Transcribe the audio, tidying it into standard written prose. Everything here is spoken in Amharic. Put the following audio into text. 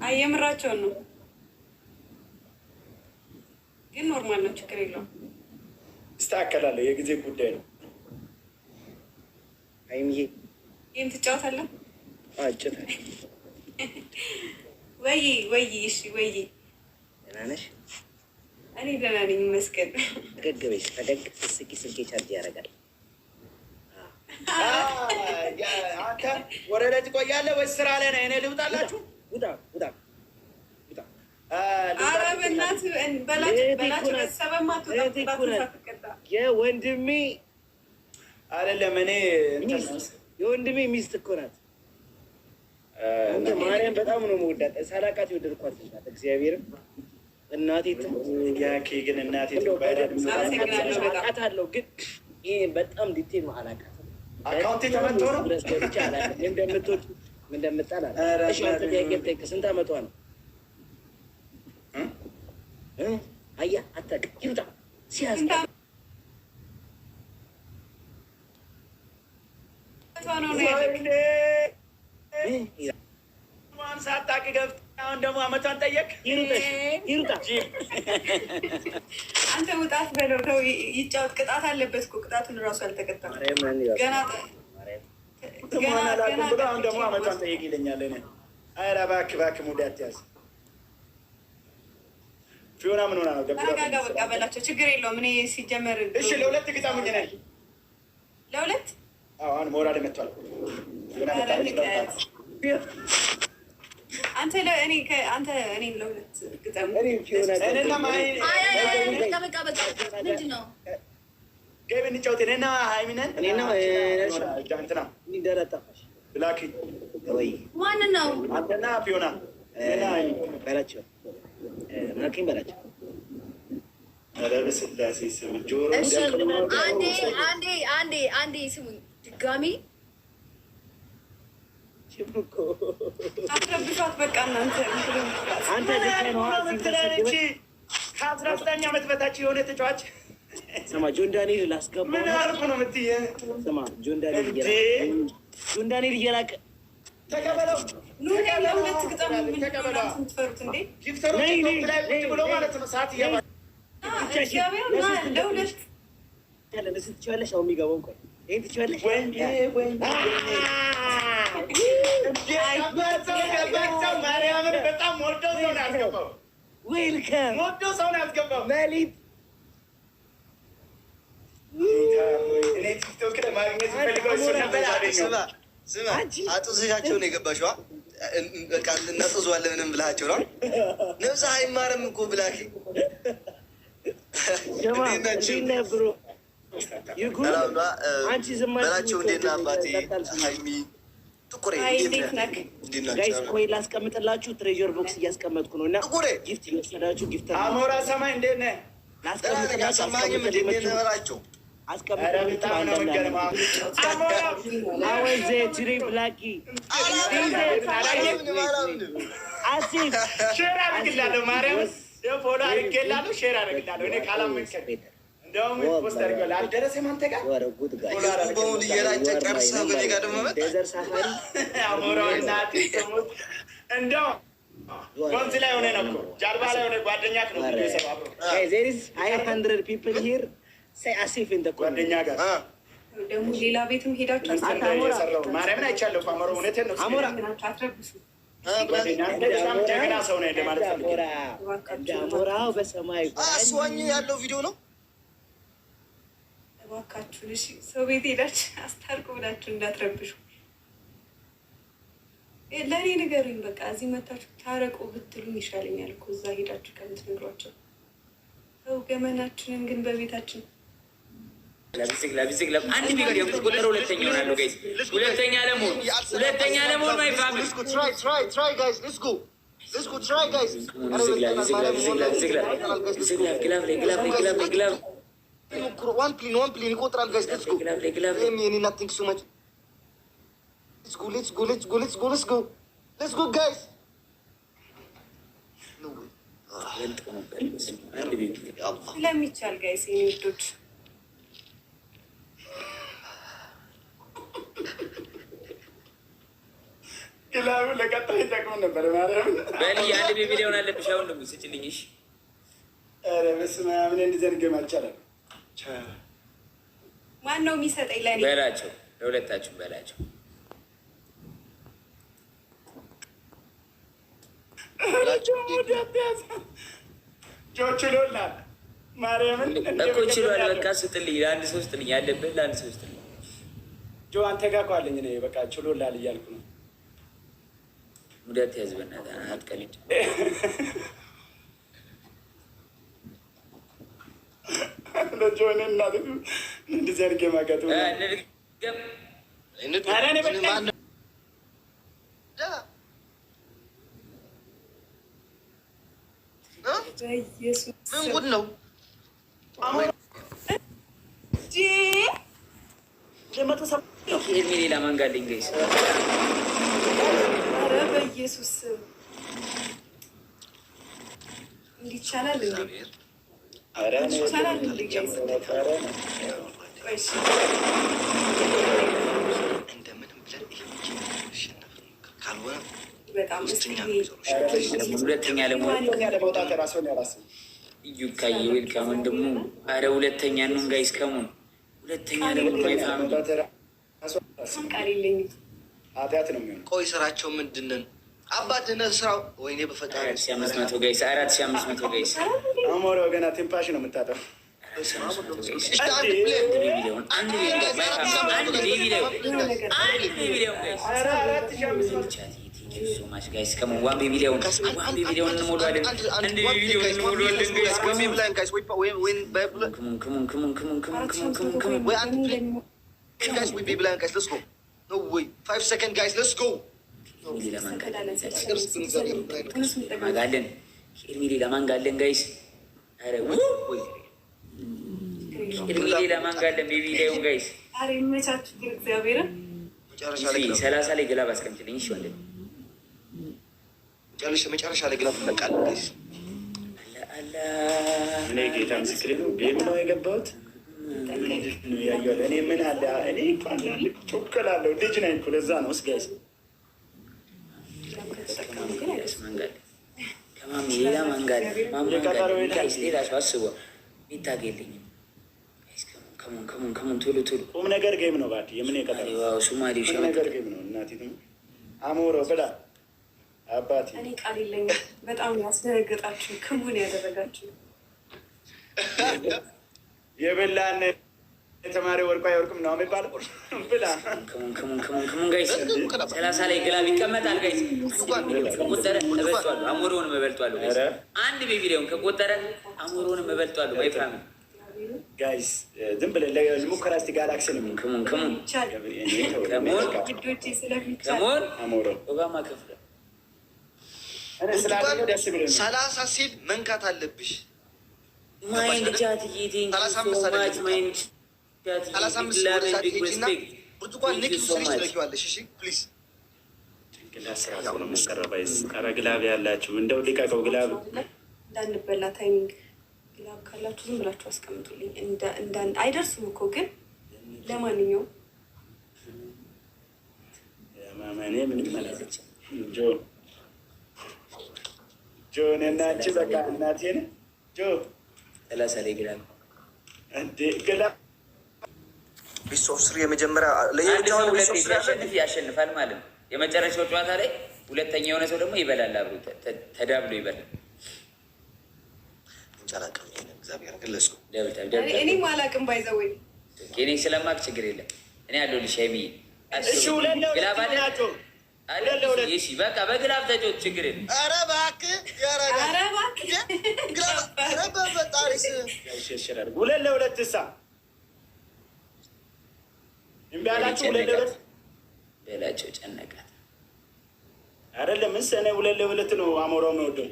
አየምራቸውን ነው ግን ኖርማል ነው፣ ችግር የለውም። ይስተካከላል። የጊዜ ጉዳይ ነው። አይምዬ ይህን ትጫወታለህ? አጭታል ወይ እሺ፣ ወይ ደህና ነሽ? እኔ ደህና ነኝ ይመስገን። ፈገግ በይሽ። ፈገግ ስትስቂ ስልኬ ቻርጅ ያደርጋል። አንተ ወደ ላይ ትቆያለህ ወይስ ስራ ላይ ነህ? እኔ ልውጣላችሁ? ውጣ። ኧረ በእናትህ በላቸው ቤተሰብማ የወንድሜ አይደለም እኔ የወንድሜ ሚስት እኮ ናት። ማርያም በጣም ነው የምወዳት። ሳላውቃት የወደድኳት ናት። እግዚአብሔርም እናቴ ያኬ ግን እናቴ አውቃታለሁ፣ ግን ይሄ በጣም ዲቴል ነው። አላውቃትም። አካውንቴ ተመቶ ነው ድረስ ገብቼ አላውቅም። እንደምትወድ እንደምጣል አለ። እሺ አንተ ጥያቄ ልጠይቅ። ስንት አመቷ ነው? አያ አታውቅም። ይውጣ ሲያዝ ሳታውቅ ገብተህ አሁን ደግሞ አመቷን ጠየቅ። ይሩጣ አንተ ውጣት በለው። ተው ይጫወት። ቅጣት አለበት እኮ ቅጣቱን እራሱ አልተቀጣም ገና ብሎ አሁን ደግሞ አመቷን ጠየቅ ይለኛል። ኧረ እባክህ ሙድ አትያዝ። ፊዮና ምን ሆና ነው? ተረጋጋ በቃ በላቸው፣ ችግር የለውም። እኔ ሲጀመር እሺ ለሁለት ግጣሙኝ ነኝ። ለሁለት አሁን ሞራል መጥቷል። አንተ እኔ ለሁለት ግጠም። ምንድን ነው ገቢ እንጫወት። እኔና ሀይሚነን እንትና ብላኪ ማንን ነው? አንተና ፊዮና በላቸው ናኪን በላቸው። በስላሴ ስም ጆሮ አንዴ ስሙኝ ድጋሚ አትረብሿት በቃ እናንተ። አንተ ከአስራ ዘጠኝ ዓመት በታች የሆነ ተጫዋች ስማ፣ ጆን ዳንኤል ላስገባ ምን አልኩ ነው የምትይ? ስማ ጆን ዳንኤል እየላቀ ተቀበለው ለሁለት ግጠም። ምትፈሩት እንዴ? ብሎ ማለት ነው። ሰዓት እያባ ለሁለት ስትችያለሽ። አሁን የሚገባው ቆይ ይህን ትችያለሽ። ማርያምን በጣም ወርደው ሰው ነው ያስገባው። ዌልካም ወርደው ሰው ነው ያስገባው። መሊት እኔ ቲክቶክ ላይ ማግኘት ፈልገው እሱ ነበር ያገኘው። ስማ አጡዝሻቸው ነው የገባሽዋ። በቃ እናጡዘዋለን ምንም ብላቸው ነው። ነብሰ አይማርም እኮ ብላኪ ብሮ በላቸው። እንዴት ነህ አባቴ? ሀይሚ ጥቁሬ ጋይስ ኮይ ላስቀምጥላችሁ። ትሬዠር ቦክስ እያስቀመጥኩ ነው እና ጥቁሬ ጊፍት እየወሰዳችሁ ጊፍት አሞራ ሰማይ እንዴት ነህ? ላስቀምጥላችሁ ሼር አድርግላለሁ። ማርያም ፎሎ አድርጌላለሁ። ሼር አድርግላለሁ። እኔ ካላመንከኝ እንደውም ፖስት አድርጌላለሁ። አልደረሰም አንተ ጋር በሙሉ እየላጨ ቀርሰህ በኔ ጋር ደግሞ መጣ። አሞራው እናቴ ስሙት። እንደው ወንዝ ላይ ሆነ ነው እኮ ጃልባ ላይ ሆነ ጓደኛክ ነው ሰው አብሮ there is 500 people here say asif in the ጓደኛ ጋር ደግሞ ሌላ ቤትም ሄዳችሁ ሰራው ማርያምን አይቻለሁ። አሞራ እውነቴን ነው። አሞራ ጀግና ሰው ነው ማለት ነው። አሞራው በሰማይ አስዋኝ ያለው ቪዲዮ ነው። እባካችሁ እሺ፣ ሰው ቤት ሄዳችሁ አስታርቁ ብላችሁ እንዳትረብሹ። ለእኔ ንገሩኝ በቃ። እዚህ መታችሁ ታረቁ ብትሉኝ ይሻለኛል እኮ እዛ ሄዳችሁ ከምትነግሯቸው። ሰው ገመናችንን ግን በቤታችን አንድ ቢገር የምትቆጠረ ሁለተኛ ይሆናሉ። ጋይስ ሁለተኛ ለመሆን ማይ ፋሚሊ ይቆጥራል። ጋይስ let's go guys. ስለሚቻል ጋይስ የሚወዱት ግላቡ ለቀጣይ ይጠቅም ነበር። ማርያም በል አንድ ቤቢ ሊሆን አለብሽ። አሁን ደግሞ ስጭልኝ። እሺ ኧረ በስመ አብ እኔ እንደዚያ ንገም አልቻለም። ማን ነው የሚሰጠኝ? ለእኔ በላቸው፣ ለሁለታችሁም በላቸው። ችሎላል ማርያምን እኮ ችሏል። በቃ ስጥልኝ፣ ለአንድ ሰው ስጥልኝ፣ ያለብህ ለአንድ ሰው ስጥልኝ። ጆ አንተ ጋር እኮ አለኝ እኔ በቃ ችሎላል እያልኩ ነው። ሙዳት ያዝ በእናትህ አትቀልድ። ለጆን እናት እንደዚህ አድርጌ ማጋጥ ምን ጉድ ነው? ኤርሚ ሌላ ማን ጋር አለኝ ጋይስ? ኧረ በኢየሱስ እንዲቻላል እንዴ? ይቻላል እንዴ ጋይስ? በጣም ሁለተኛ ለመሆን ዩካዬ ዌልካም ወንድሙ። አረ ሁለተኛ ነው ጋይስ ከሙን ሁለተኛ ለመሆን ማይፋም ቃል የለኝም። ኃጢአት ነው የሚሆነው። ቆይ ስራቸው ምንድን ነው? አባትነት ስራው ወይኔ በፈጣሪ 4500 ጋይስ 4500 ጋይስ አሞራ ገና ቴምፓሽ ነው የምታጠው። ለማንጋለን ጋይስ ሌላ ማንጋለን ቤቢ ላይሆን ጋይስ ሰላሳ ላይ ግላብ አስቀምጭልኝ። እሺ ወንድ መጨረሻ ላይ ግላብ ትለቃለህ ጋይስ። እኔ ጌታ ምስክሬ ነው። ቤት ነው የገባሁት። እኔ ምን አለ እኔ ጮክላለሁ። ልጅ ነኝ እኮ ለዛ ነው። ጋይስ ከማሚ ሌላ ማንጋለን ጋይስ ሌላ ሰው አስቦ ይታገለኝ ከሙን ቶሎ ቶሎ ቁም ነገር ጌም ነው። ባዲ የምን የቀጠሮ ሱማሌ ቁም ነገር ጌም ነው። እናቴ አሞሮ ብላ አባቴ እኔ ቃል የለኝም። በጣም ያስደነገጣችሁ ክሙን ያደረጋችሁ የበላን የተማሪ ወርቋ አይወርቅም ነው የሚባል ብላ ከሙን ጋይስ 30 ላይ ግላብ ይቀመጣል ጋይስ። ከቆጠረ እበልጧለሁ፣ አሞሮንም እበልጧለሁ ጋይስ። አንድ ቤቢ ላይሆን ከቆጠረ አሞሮንም እበልጧለሁ። ማይፋም ጋይስ ዝም ብለን ለሙከራ እስቲ ጋላክሲ ነው። ከሙን አሞሮ ኦባማ ከፍለ እኔ ስላለ ደስ ብሎኝ 30 ሲል መንካት አለብሽ። ማይንድ ቻት ይቲንግ 35 ማይንድ 35 ብርቱካን ንቂ ስሪች ትለኪዋለሽ። እሺ ፕሊዝ ግላብ ስራ ነው መስቀረባይስ ኧረ ግላብ ያላችሁ እንደው ልቀቀው። ግላብ እንዳንበላ ታይሚንግ ግላብ ካላችሁ ዝም ብላችሁ አስቀምጡልኝ። አይደርስም እኮ ግን ለማንኛውም ማማኔ ምንም አላለች። ጆ እኔና አንቺ በቃ እናቴን ጆ 30 ላይ ግላብ እንዴ ግላብ ቢሶፍ ስሪ የመጀመሪያ ለየብቻው ሲያሸንፍ ያሸንፋል ማለት ነው። የመጨረሻው ጨዋታ ላይ ሁለተኛ የሆነ ሰው ደግሞ ይበላል፣ አብሮ ተዳብሎ ይበላል። እንጨራቀም እግዚአብሔር ግለጽ እኔ ማላቅም ባይዘወይ እኔ ስለማቅ ችግር የለም። እኔ ያለው ልሻሚ ግላብ አለ እሺ በቃ በግላብ ተጫወት ችግር የለም። ኧረ እባክህ ኧረ እባክህ ኧረ በፈጣሪስ 2-2 እሳ እምቢ አላችሁ። 2-2 በላቸው ጨነቃት አይደለም እኔ 2-2 ነው አሞራው የሚወደው